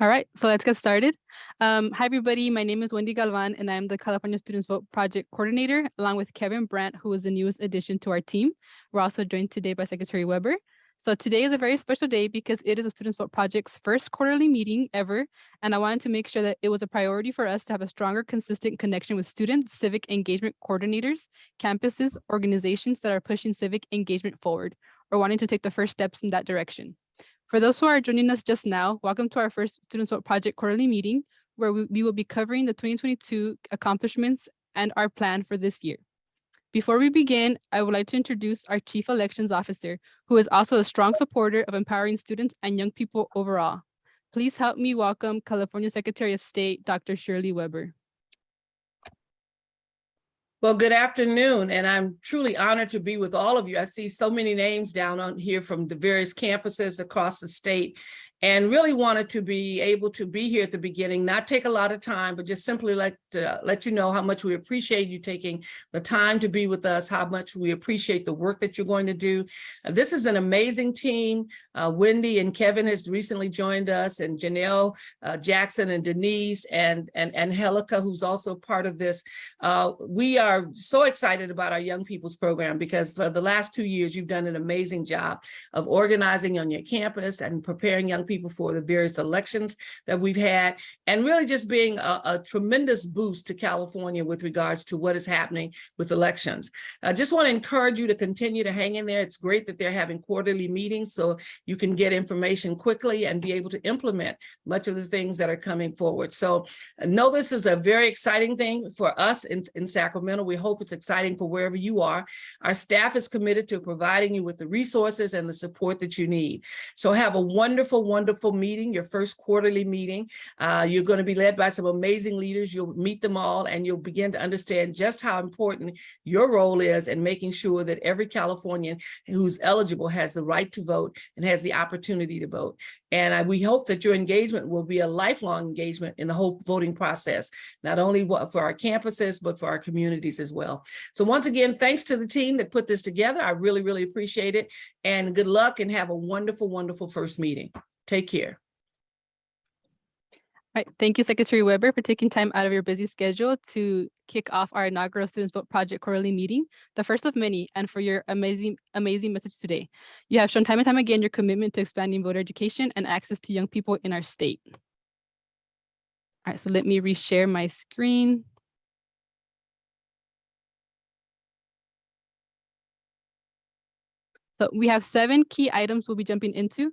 All right, so let's get started. Hi, everybody. My name is Wendy Galvan, and I'm the California Students Vote Project Coordinator, along with Kevin Brandt, who is the newest addition to our team. We're also joined today by Secretary Weber. So today is a very special day because it is the Students Vote Project's first quarterly meeting ever, and I wanted to make sure that it was a priority for us to have a stronger, consistent connection with students, civic engagement coordinators, campuses, organizations that are pushing civic engagement forward or wanting to take the first steps in that direction. For those who are joining us just now, welcome to our first Students Vote Project quarterly meeting, where we will be covering the 2022 accomplishments and our plan for this year. Before we begin, I would like to introduce our Chief Elections Officer, who is also a strong supporter of empowering students and young people overall. Please help me welcome California Secretary of State, Dr. Shirley Weber. Well, good afternoon, and I'm truly honored to be with all of you. I see so many names down on here from the various campuses across the state, and really wanted to be able to be here at the beginning, not take a lot of time, but just simply like to let you know how much we appreciate you taking the time to be with us, how much we appreciate the work that you're going to do. This is an amazing team. Wendy and Kevin has recently joined us, and Janelle Jackson and Denise and Angelica, who's also part of this. We are so excited about our Young People's Program because for the last 2 years, you've done an amazing job of organizing on your campus and preparing young people for the various elections that we've had, and really just being a tremendous boost to California with regards to what is happening with elections. I just want to encourage you to continue to hang in there. It's great that they're having quarterly meetings so you can get information quickly and be able to implement much of the things that are coming forward. So know this is a very exciting thing for us in Sacramento. We hope it's exciting for wherever you are. Our staff is committed to providing you with the resources and the support that you need. So have a wonderful, wonderful meeting, your first quarterly meeting. You're going to be led by some amazing leaders. You'll meet them all and you'll begin to understand just how important your role is in making sure that every Californian who's eligible has the right to vote and has the opportunity to vote. And we hope that your engagement will be a lifelong engagement in the whole voting process, not only for our campuses, but for our communities as well. So once again, thanks to the team that put this together. I really, really appreciate it. And good luck and have a wonderful, wonderful first meeting. Take care. All right, thank you, Secretary Weber, for taking time out of your busy schedule to kick off our inaugural Students Vote Project quarterly meeting, the first of many, and for your amazing message today. You have shown time and time again your commitment to expanding voter education and access to young people in our state. All right, so let me reshare my screen. So we have 7 key items we'll be jumping into.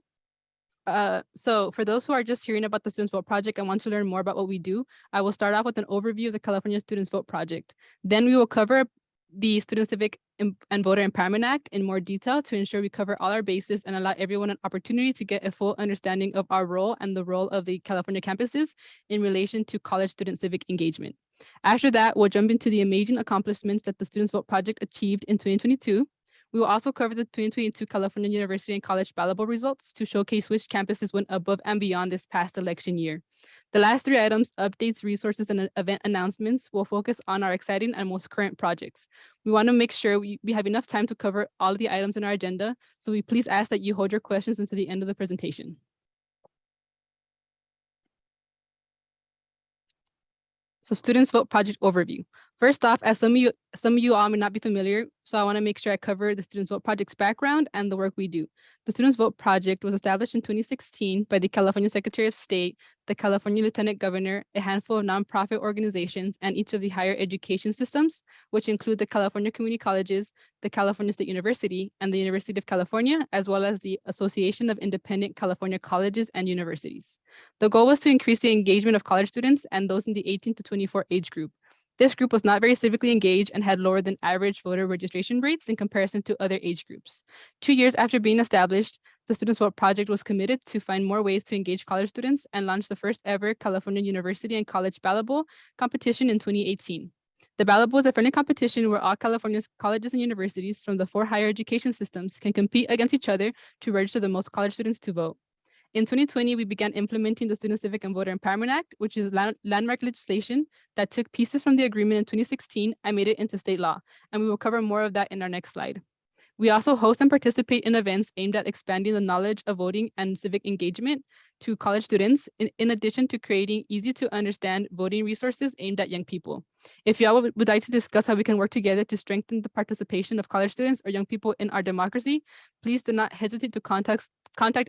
So for those who are just hearing about the Students Vote Project and want to learn more about what we do, I will start off with an overview of the California Students Vote Project. Then we will cover the Student Civic and Voter Empowerment Act in more detail to ensure we cover all our bases and allow everyone an opportunity to get a full understanding of our role and the role of the California campuses in relation to college student civic engagement. After that, we'll jump into the amazing accomplishments that the Students Vote Project achieved in 2022. We will also cover the 2022 California University and College Ballot results to showcase which campuses went above and beyond this past election year. The last 3 items, updates, resources, and event announcements, will focus on our exciting and most current projects. We want to make sure we have enough time to cover all of the items in our agenda, so we please ask that you hold your questions until the end of the presentation. So Students Vote Project overview. First off, as some of you all may not be familiar, so I want to make sure I cover the Students Vote Project's background and the work we do. The Students Vote Project was established in 2016 by the California Secretary of State, the California Lieutenant Governor, a handful of nonprofit organizations, and each of the higher education systems, which include the California Community Colleges, the California State University, and the University of California, as well as the Association of Independent California Colleges and Universities. The goal was to increase the engagement of college students and those in the 18 to 24 age group. This group was not very civically engaged and had lower than average voter registration rates in comparison to other age groups. 2 years after being established, the Students Vote Project was committed to find more ways to engage college students and launched the first ever California University and College Ballot competition in 2018. The Ballot is a friendly competition where all California's colleges and universities from the 4 higher education systems can compete against each other to register the most college students to vote. In 2020, we began implementing the Student Civic and Voter Empowerment Act, which is landmark legislation that took pieces from the agreement in 2016 and made it into state law, and we will cover more of that in our next slide. We also host and participate in events aimed at expanding the knowledge of voting and civic engagement to college students, in addition to creating easy to understand voting resources aimed at young people. If y'all would like to discuss how we can work together to strengthen the participation of college students or young people in our democracy, please do not hesitate to contact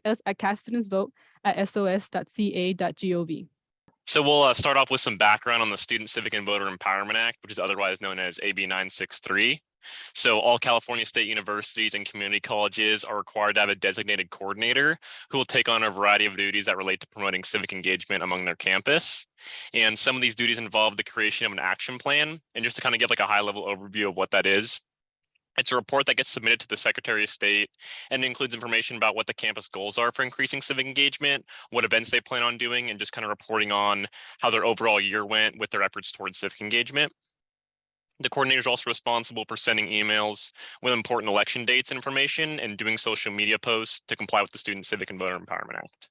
us at caststudentsvote@sos.ca.gov. So we'll start off with some background on the Student Civic and Voter Empowerment Act, which is otherwise known as AB 963. So all California state universities and community colleges are required to have a designated coordinator who will take on a variety of duties that relate to promoting civic engagement among their campus. And some of these duties involve the creation of an action plan. And just to kind of give like a high level overview of what that is, it's a report that gets submitted to the Secretary of State and includes information about what the campus goals are for increasing civic engagement, what events they plan on doing, and just kind of reporting on how their overall year went with their efforts towards civic engagement. The coordinator is also responsible for sending emails with important election dates and information and doing social media posts to comply with the Student Civic and Voter Empowerment Act.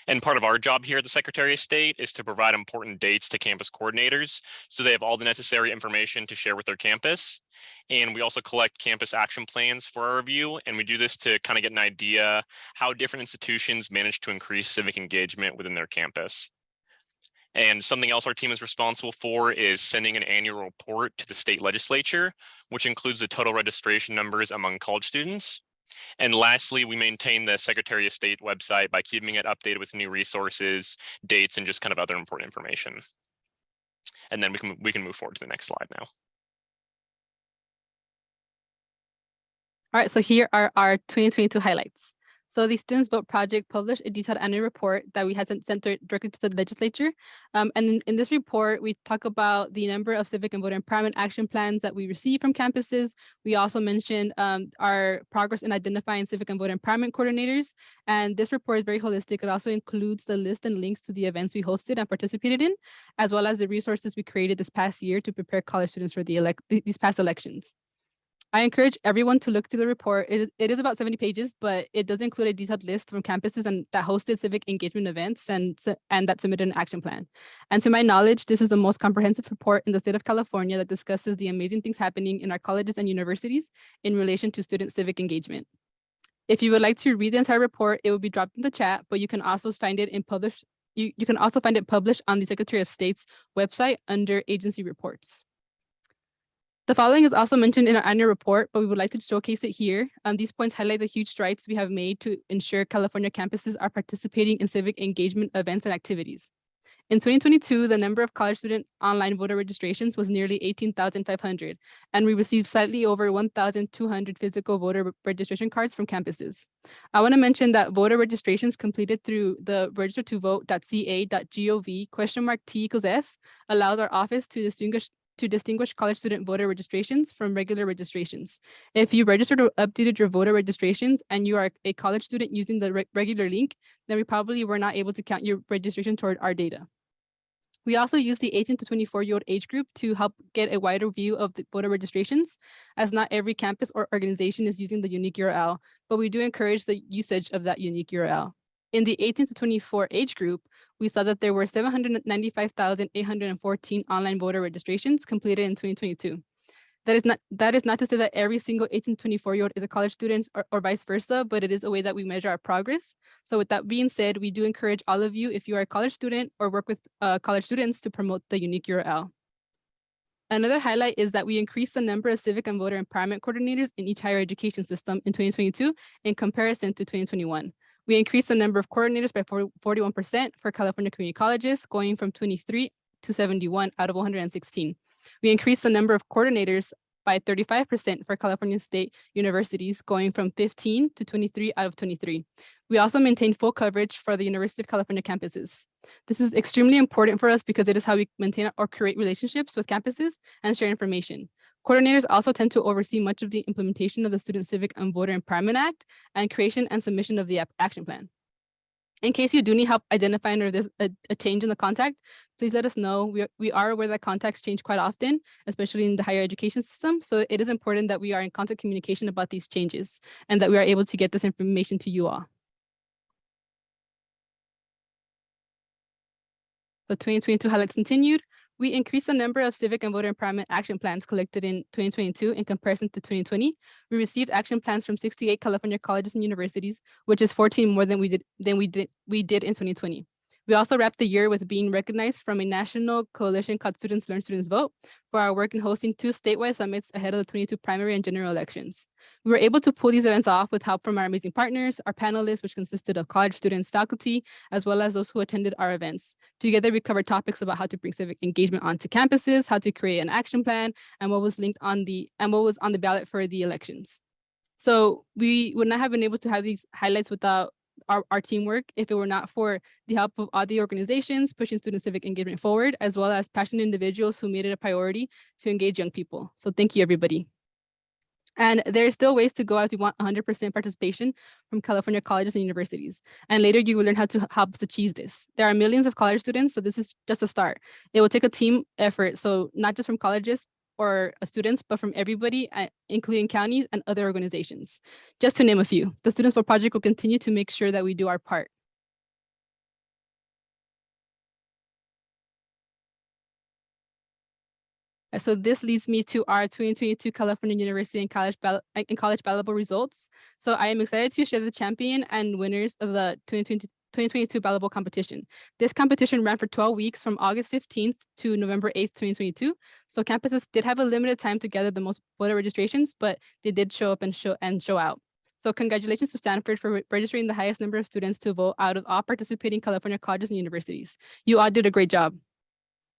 And part of our job here at the Secretary of State is to provide important dates to campus coordinators so they have all the necessary information to share with their campus. And we also collect campus action plans for our review. And we do this to kind of get an idea how different institutions manage to increase civic engagement within their campus. And something else our team is responsible for is sending an annual report to the state legislature, which includes the total registration numbers among college students. And lastly, we maintain the Secretary of State website by keeping it updated with new resources, dates, and just kind of other important information. And then we can move forward to the next slide now. All right, so here are our 2022 highlights. So the Students Vote Project published a detailed annual report that we had sent directly to the legislature. And in this report, we talk about the number of civic and voter empowerment action plans that we receive from campuses. We also mentioned our progress in identifying civic and voter empowerment coordinators. And this report is very holistic. It also includes the list and links to the events we hosted and participated in, as well as the resources we created this past year to prepare college students for these past elections. I encourage everyone to look through the report. It is about 70 pages, but it does include a detailed list from campuses and that hosted civic engagement events and that submitted an action plan. And to my knowledge, this is the most comprehensive report in the state of California that discusses the amazing things happening in our colleges and universities in relation to student civic engagement. If you would like to read the entire report, it will be dropped in the chat, but you can also find it published on the Secretary of State's website under agency reports. The following is also mentioned in our annual report, but we would like to showcase it here. These points highlight the huge strides we have made to ensure California campuses are participating in civic engagement events and activities. In 2022, the number of college student online voter registrations was nearly 18,500, and we received slightly over 1,200 physical voter registration cards from campuses. I want to mention that voter registrations completed through the registertovote.ca.gov?T=S allows our office to distinguish college student voter registrations from regular registrations. If you registered or updated your voter registrations and you are a college student using the regular link, then we probably were not able to count your registration toward our data. We also use the 18 to 24-year-old age group to help get a wider view of the voter registrations, as not every campus or organization is using the unique URL, but we do encourage the usage of that unique URL. In the 18 to 24 age group, we saw that there were 795,814 online voter registrations completed in 2022. That is not to say that every single 18 to 24-year-old is a college student or vice versa, but it is a way that we measure our progress. So with that being said, we do encourage all of you, if you are a college student or work with college students, to promote the unique URL. Another highlight is that we increased the number of civic and voter empowerment coordinators in each higher education system in 2022 in comparison to 2021. We increased the number of coordinators by 41% for California community colleges, going from 23 to 71 out of 116. We increased the number of coordinators by 35% for California state universities, going from 15 to 23 out of 23. We also maintain full coverage for the University of California campuses. This is extremely important for us because it is how we maintain or create relationships with campuses and share information. Coordinators also tend to oversee much of the implementation of the Student Civic and Voter Empowerment Act and creation and submission of the action plan. In case you do need help identifying or there's a change in the contact, please let us know. We are aware that contacts change quite often, especially in the higher education system. So it is important that we are in constant communication about these changes and that we are able to get this information to you all. So 2022 highlights continued. We increased the number of civic and voter empowerment action plans collected in 2022 in comparison to 2020. We received action plans from 68 California colleges and universities, which is 14 more than we did in 2020. We also wrapped the year with being recognized from a national coalition called Students Learn, Students Vote for our work in hosting 2 statewide summits ahead of the 22 primary and general elections. We were able to pull these events off with help from our amazing partners, our panelists, which consisted of college students, faculty, as well as those who attended our events. Together, we covered topics about how to bring civic engagement onto campuses, how to create an action plan, and what was on the ballot for the elections. So we would not have been able to have these highlights without our teamwork if it were not for the help of all the organizations pushing student civic engagement forward, as well as passionate individuals who made it a priority to engage young people. So thank you, everybody. And there are still ways to go as we want 100% participation from California colleges and universities. And later you will learn how to help us achieve this. There are millions of college students, so this is just a start. It will take a team effort, so not just from colleges or students, but from everybody, including counties and other organizations. Just to name a few, the Students Vote Project will continue to make sure that we do our part. So this leads me to our 2022 California University and College Ballotable results. So I am excited to share the champion and winners of the 2022 Ballotable competition. This competition ran for 12 weeks from August 15th to November 8th, 2022. So campuses did have a limited time to gather the most voter registrations, but they did show up and show out. So congratulations to Stanford for registering the highest number of students to vote out of all participating California colleges and universities. You all did a great job.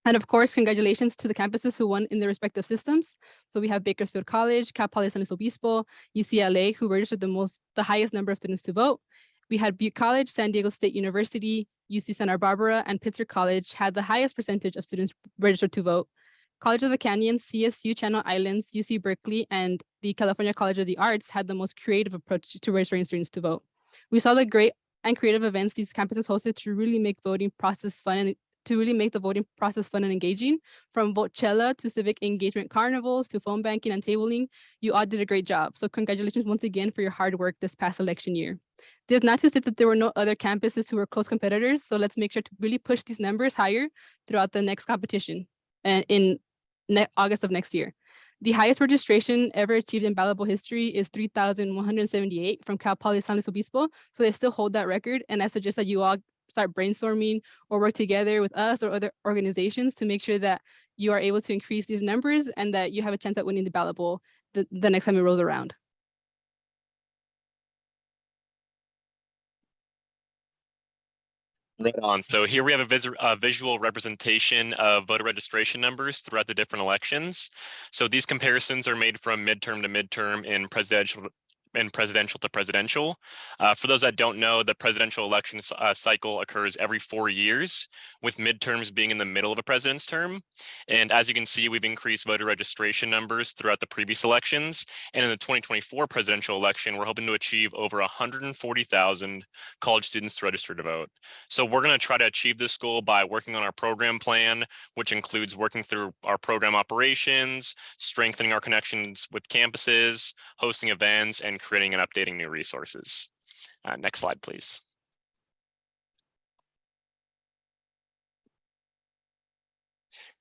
And of course, congratulations to the campuses who won in their respective systems. So we have Bakersfield College, Cal Poly San Luis Obispo, UCLA, who registered the highest number of students to vote. We had Butte College, San Diego State University, UC Santa Barbara, and Pittsburgh College had the highest percentage of students registered to vote. College of the Canyon, CSU Channel Islands, UC Berkeley, and the California College of the Arts had the most creative approach to registering students to vote. We saw the great and creative events these campuses hosted to really make the voting process fun and engaging, from Vote-Chella to civic engagement carnivals to phone banking and tabling. You all did a great job. So congratulations once again for your hard work this past election year. This is not to say that there were no other campuses who were close competitors. So let's make sure to really push these numbers higher throughout the next competition in August of next year. The highest registration ever achieved in ballotable history is 3,178 from Cal Poly San Luis Obispo. So they still hold that record. And I suggest that you all start brainstorming or work together with us or other organizations to make sure that you are able to increase these numbers and that you have a chance at winning the ballotable the next time it rolls around. Right on. So here we have a visual representation of voter registration numbers throughout the different elections. So these comparisons are made from midterm to midterm in presidential to presidential. For those that don't know, the presidential election cycle occurs every 4 years, with midterms being in the middle of a president's term. And as you can see, we've increased voter registration numbers throughout the previous elections. And in the 2024 presidential election, we're hoping to achieve over 140,000 college students to register to vote. So we're going to try to achieve this goal by working on our program plan, which includes working through our program operations, strengthening our connections with campuses, hosting events, and creating and updating new resources. Next slide, please.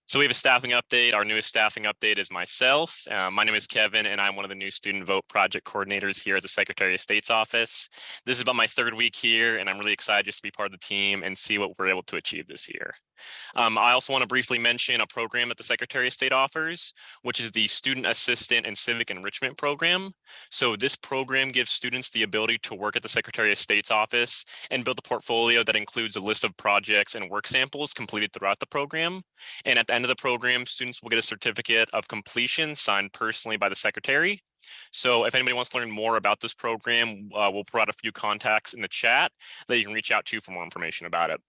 So we have a staffing update. Our newest staffing update is myself. My name is Kevin, and I'm one of the new Student Vote Project coordinators here at the Secretary of State's office. This is about my 3rd week here, and I'm really excited just to be part of the team and see what we're able to achieve this year. I also want to briefly mention a program that the Secretary of State offers, which is the Student Assistant and Civic Enrichment Program. So this program gives students the ability to work at the Secretary of State's office and build a portfolio that includes a list of projects and work samples completed throughout the program. And at the end of the program, students will get a certificate of completion signed personally by the Secretary. So if anybody wants to learn more about this program, we'll provide a few contacts in the chat that you can reach out to for more information about it.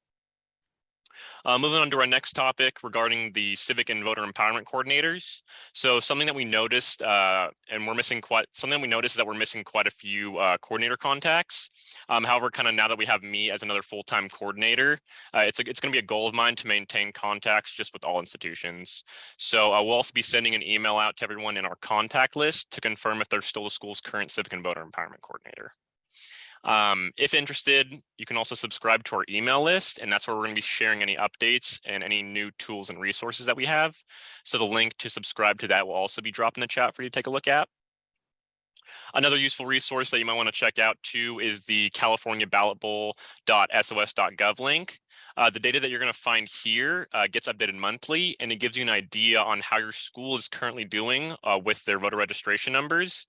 Moving on to our next topic regarding the civic and voter empowerment coordinators. So something that we noticed, is that we're missing quite a few coordinator contacts. However, kind of now that we have me as another full-time coordinator, it's going to be a goal of mine to maintain contacts just with all institutions. So we'll also be sending an email out to everyone in our contact list to confirm if they're still the school's current civic and voter empowerment coordinator. If interested, you can also subscribe to our email list, and that's where we're going to be sharing any updates and any new tools and resources that we have. So the link to subscribe to that will also be dropped in the chat for you to take a look at. Another useful resource that you might want to check out too is the California Ballot Bowl.sos.gov link. The data that you're going to find here gets updated monthly, and it gives you an idea on how your school is currently doing with their voter registration numbers.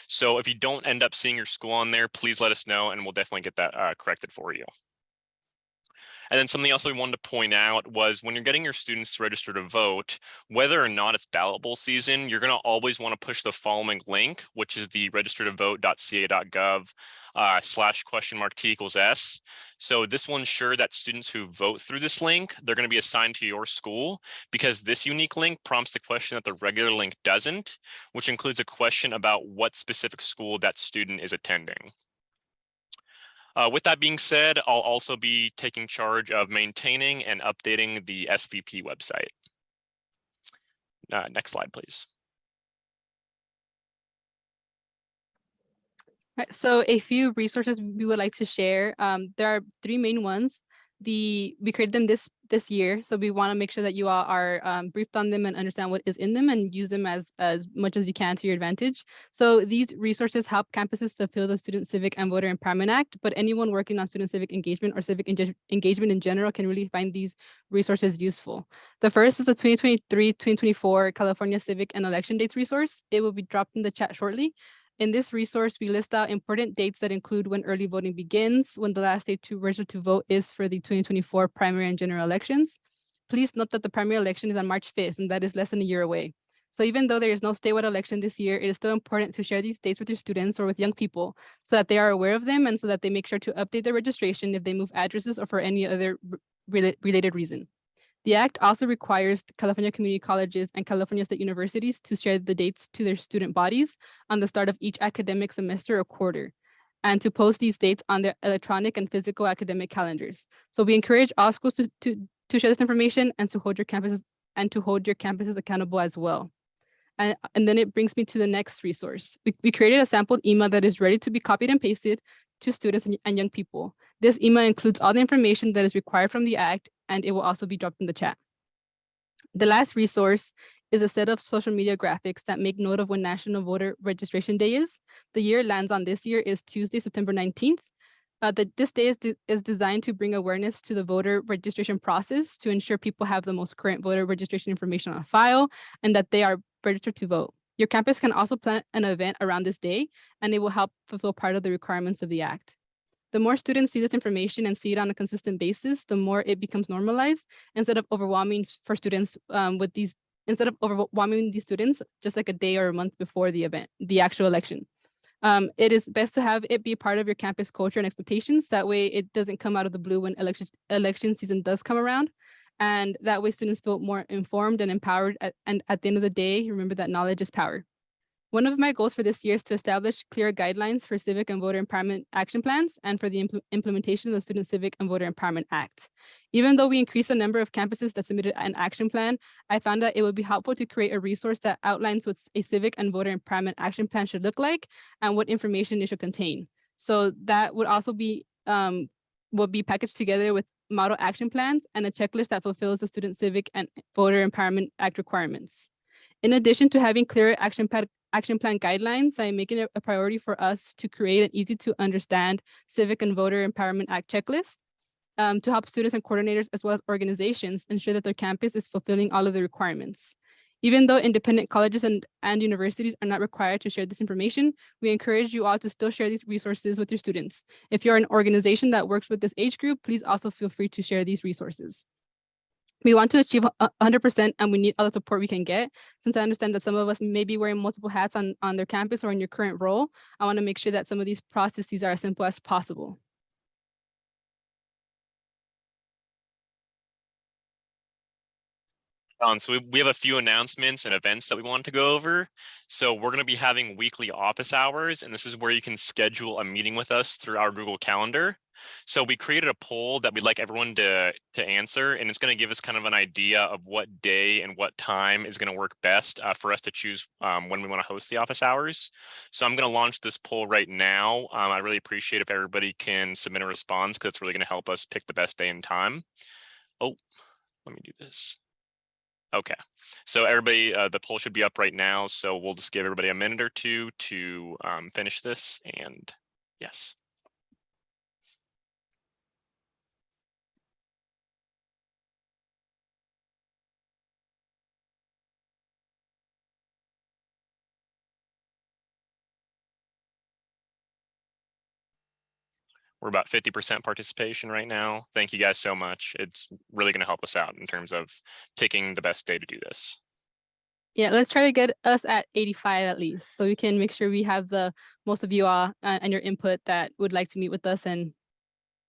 So if you don't end up seeing your school on there, please let us know, and we'll definitely get that corrected for you. And then something else we wanted to point out was when you're getting your students to register to vote, whether or not it's ballot bowl season, you're going to always want to push the following link, which is the registertovote.ca.gov /T=S. So this will ensure that students who vote through this link, they're going to be assigned to your school, because this unique link prompts the question that the regular link doesn't, which includes a question about what specific school that student is attending. With that being said, I'll also be taking charge of maintaining and updating the SVP website. Next slide, please. Right, so a few resources we would like to share. There are three main ones. We created them this year, so we want to make sure that you all are briefed on them and understand what is in them and use them as much as you can to your advantage. So these resources help campuses fulfill the Student Civic and Voter Empowerment Act, but anyone working on student civic engagement or civic engagement in general can really find these resources useful. The first is the 2023-2024 California Civic and Election Dates resource. It will be dropped in the chat shortly. In this resource, we list out important dates that include when early voting begins, when the last day to register to vote is for the 2024 primary and general elections. Please note that the primary election is on March 5th, and that is less than a year away. So even though there is no statewide election this year, it is still important to share these dates with your students or with young people so that they are aware of them and so that they make sure to update their registration if they move addresses or for any other related reason. The Act also requires California community colleges and California state universities to share the dates to their student bodies on the start of each academic semester or quarter, and to post these dates on their electronic and physical academic calendars. So we encourage all schools to share this information and to hold your campuses accountable as well. And then it brings me to the next resource. We created a sample email that is ready to be copied and pasted to students and young people. This email includes all the information that is required from the Act, and it will also be dropped in the chat. The last resource is a set of social media graphics that make note of when National Voter Registration Day is. The year it lands on this year is Tuesday, September 19th. This day is designed to bring awareness to the voter registration process to ensure people have the most current voter registration information on file and that they are registered to vote. Your campus can also plan an event around this day, and it will help fulfill part of the requirements of the Act. The more students see this information and see it on a consistent basis, the more it becomes normalized instead of overwhelming for students instead of overwhelming these students just like a day or a month before the event, the actual election. It is best to have it be part of your campus culture and expectations. That way it doesn't come out of the blue when election season does come around. And that way students feel more informed and empowered. And at the end of the day, remember that knowledge is power. One of my goals for this year is to establish clear guidelines for civic and voter empowerment action plans and for the implementation of the Student Civic and Voter Empowerment Act. Even though we increased the number of campuses that submitted an action plan, I found that it would be helpful to create a resource that outlines what a civic and voter empowerment action plan should look like and what information it should contain. So that would also be will be packaged together with model action plans and a checklist that fulfills the Student Civic and Voter Empowerment Act requirements. In addition to having clear action plan guidelines, I'm making it a priority for us to create an easy to understand Civic and Voter Empowerment Act checklist to help students and coordinators as well as organizations ensure that their campus is fulfilling all of the requirements. Even though independent colleges and universities are not required to share this information, we encourage you all to still share these resources with your students. If you're an organization that works with this age group, please also feel free to share these resources. We want to achieve 100% and we need all the support we can get. Since I understand that some of us may be wearing multiple hats on their campus or in your current role, I want to make sure that some of these processes are as simple as possible. So we have a few announcements and events that we want to go over. So we're going to be having weekly office hours, and this is where you can schedule a meeting with us through our Google Calendar. So we created a poll that we'd like everyone to answer, and it's going to give us kind of an idea of what day and what time is going to work best for us to choose when we want to host the office hours. So I'm going to launch this poll right now. I really appreciate if everybody can submit a response because it's really going to help us pick the best day and time. Oh, let me do this. Okay, so everybody, the poll should be up right now. So we'll just give everybody a minute or two to finish this, and yes. We're about 50% participation right now. Thank you guys so much. It's really going to help us out in terms of picking the best day to do this. Yeah, let's try to get us at 85 at least, so we can make sure we have the most of you all and your input that would like to meet with us and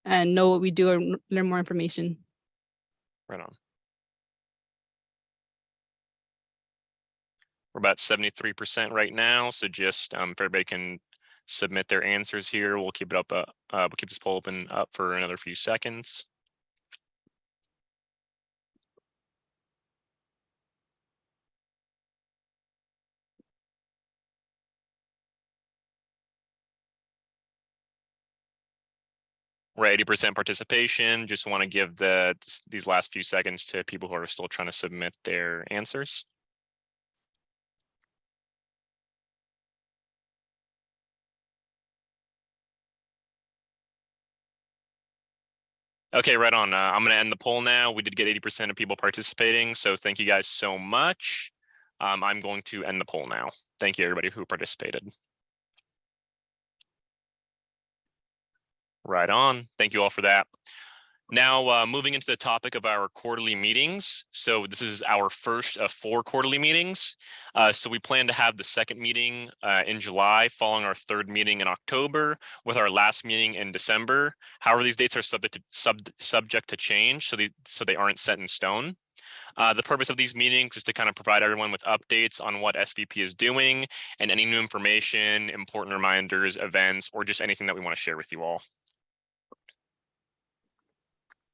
know what we do or learn more information. Right on. We're about 73% right now. So just if everybody can submit their answers here, we'll keep it up. We'll keep this poll open up for another few seconds. We're at 80% participation. Just want to give these last few seconds to people who are still trying to submit their answers. Okay, right on. I'm going to end the poll now. We did get 80% of people participating, so thank you guys so much. I'm going to end the poll now. Thank you, everybody who participated. Right on. Thank you all for that. Now, moving into the topic of our quarterly meetings. So this is our first of 4 quarterly meetings. So we plan to have the second meeting in July, following our third meeting in October, with our last meeting in December. However, these dates are subject to change, so they aren't set in stone. The purpose of these meetings is to kind of provide everyone with updates on what SVP is doing and any new information, important reminders, events, or just anything that we want to share with you all.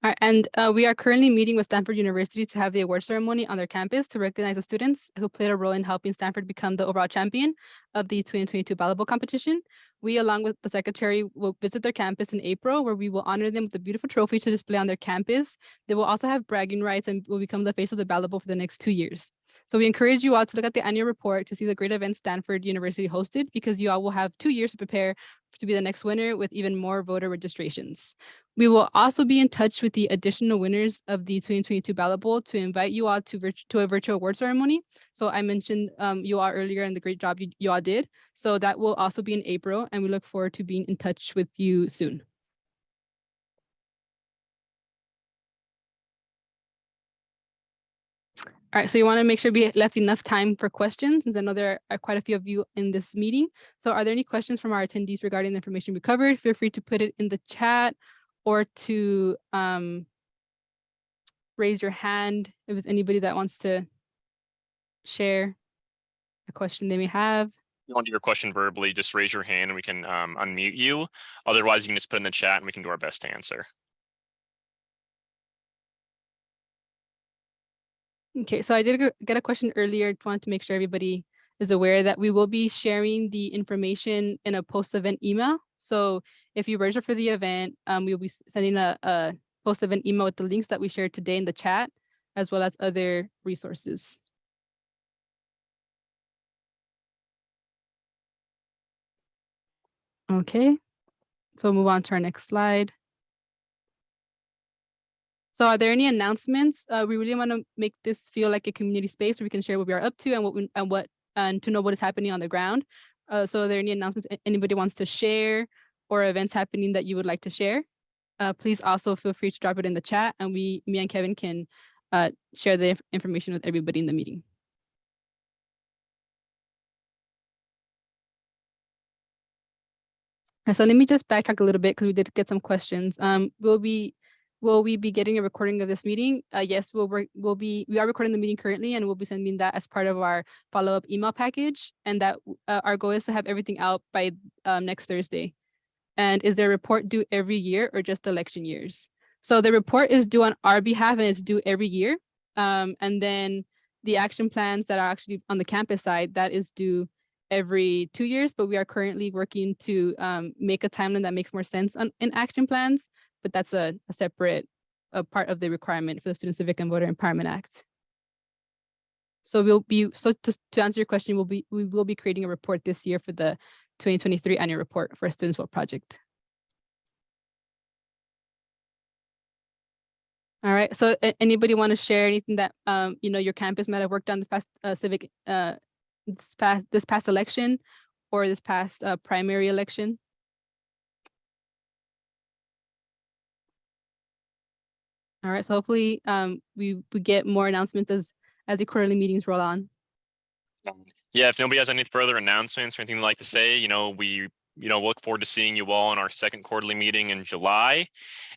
All right, and we are currently meeting with Stanford University to have the award ceremony on their campus to recognize the students who played a role in helping Stanford become the overall champion of the 2022 Ballot competition. We, along with the secretary, will visit their campus in April, where we will honor them with a beautiful trophy to display on their campus. They will also have bragging rights and will become the face of the Ballot for the next 2 years. So we encourage you all to look at the annual report to see the great events Stanford University hosted, because you all will have 2 years to prepare to be the next winner with even more voter registrations. We will also be in touch with the additional winners of the 2022 Ballot Bowl to invite you all to a virtual award ceremony. So I mentioned you all earlier and the great job you all did. So that will also be in April, and we look forward to being in touch with you soon. All right, so you want to make sure we left enough time for questions, since I know there are quite a few of you in this meeting. So are there any questions from our attendees regarding the information we covered? Feel free to put it in the chat or to raise your hand if there's anybody that wants to share a question they may have. If you want to do your question verbally, just raise your hand and we can unmute you. Otherwise, you can just put in the chat and we can do our best to answer. Okay, so I did get a question earlier. I wanted to make sure everybody is aware that we will be sharing the information in a post-event email. So if you register for the event, we will be sending a post-event email with the links that we shared today in the chat, as well as other resources. Okay, so we'll move on to our next slide. So are there any announcements? We really want to make this feel like a community space where we can share what we are up to and to know what is happening on the ground. So are there any announcements anybody wants to share or events happening that you would like to share? Please also feel free to drop it in the chat, and me and Kevin can share the information with everybody in the meeting. So let me just backtrack a little bit because we did get some questions. We'll be Will we be getting a recording of this meeting? Yes, we are recording the meeting currently, and we'll be sending that as part of our follow-up email package. And that our goal is to have everything out by next Thursday. And is their report due every year or just election years? So the report is due on our behalf and it's due every year. And then the action plans that are actually on the campus side, that is due every 2 years, but we are currently working to make a timeline that makes more sense in action plans, but that's a separate part of the requirement for the Student Civic and Voter Empowerment Act. So to answer your question, we will be creating a report this year for the 2023 annual report for Students Vote Project. All right, so anybody want to share anything that your campus might have worked on this past civic this past election or this past primary election? All right, so hopefully we get more announcements as the quarterly meetings roll on. Yeah, if nobody has any further announcements or anything they'd like to say, we look forward to seeing you all in our second quarterly meeting in July.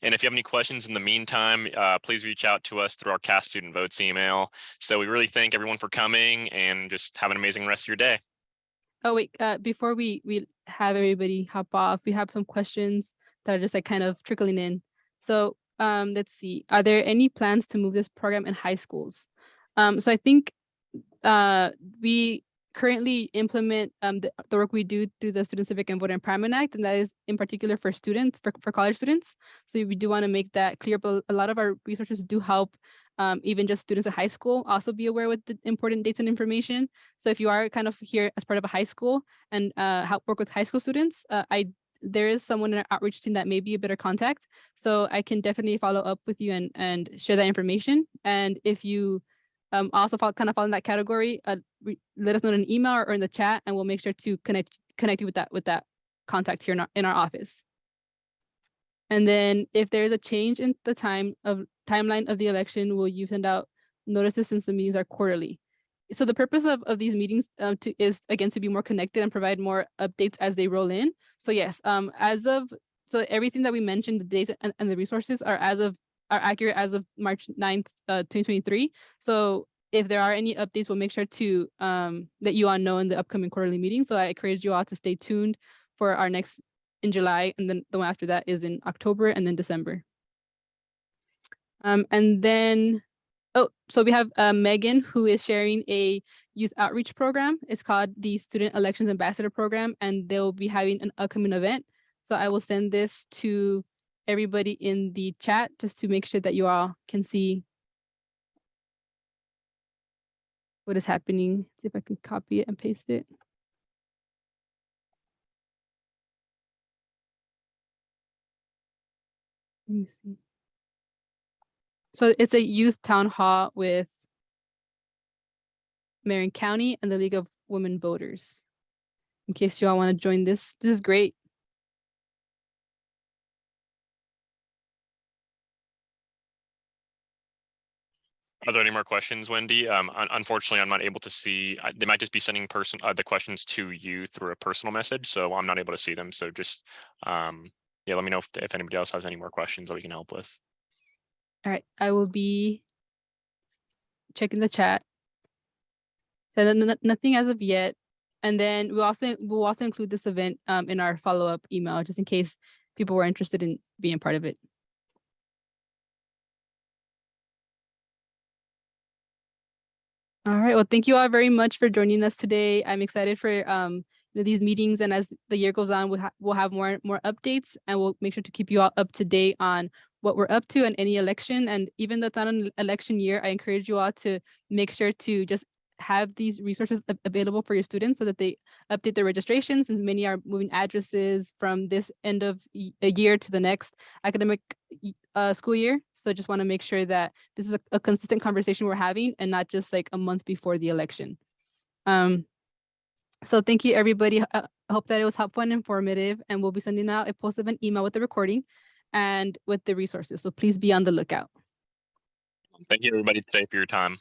And if you have any questions in the meantime, please reach out to us through our Cast Student Votes email. So we really thank everyone for coming and just have an amazing rest of your day. Oh, wait, before we have everybody hop off, we have some questions that are just like kind of trickling in. So let's see, are there any plans to move this program in high schools? So I think we currently implement the work we do through the Student Civic and Voter Empowerment Act, and that is in particular for students, for college students. So we do want to make that clear, but a lot of our resources do help even just students at high school also be aware with the important dates and information. So if you are kind of here as part of a high school and help work with high school students, there is someone in our outreach team that may be a better contact. So I can definitely follow up with you and share that information. And if you also fall in that category, let us know in an email or in the chat, and we'll make sure to connect you with that contact here in our office. And then if there's a change in the timeline of the election, will you send out notices since the meetings are quarterly? So the purpose of these meetings is again to be more connected and provide more updates as they roll in. So yes, so everything that we mentioned, the dates and the resources are accurate as of March 9th, 2023. So if there are any updates, we'll make sure to let you all know in the upcoming quarterly meeting. So I encourage you all to stay tuned for our next in July, and then the one after that is in October and then December. And then, so we have Megan, who is sharing a youth outreach program. It's called the Student Elections Ambassador Program, and they'll be having an upcoming event. So I will send this to everybody in the chat just to make sure that you all can see what is happening. See if I can copy it and paste it. Let me see. So it's a youth town hall with Marion County and the League of Women Voters. In case you all want to join this is great. Are there any more questions, Wendy? Unfortunately, I'm not able to see. They might just be sending the questions to you through a personal message, so I'm not able to see them. So just yeah, let me know if anybody else has any more questions that we can help with. All right, I will be checking the chat. So nothing as of yet. And then we'll also include this event in our follow-up email, just in case people were interested in being part of it. All right, well, thank you all very much for joining us today. I'm excited for these meetings, and as the year goes on, we'll have more updates, and we'll make sure to keep you all up to date on what we're up to in any election. And even though it's not an election year, I encourage you all to make sure to just have these resources available for your students so that they update their registrations, since many are moving addresses from this end of a year to the next academic school year. So just want to make sure that this is a consistent conversation we're having and not just like a month before the election. So thank you, everybody. I hope that it was helpful and informative, and we'll be sending out a post of an email with the recording and with the resources. So please be on the lookout. Thank you, everybody, today for your time.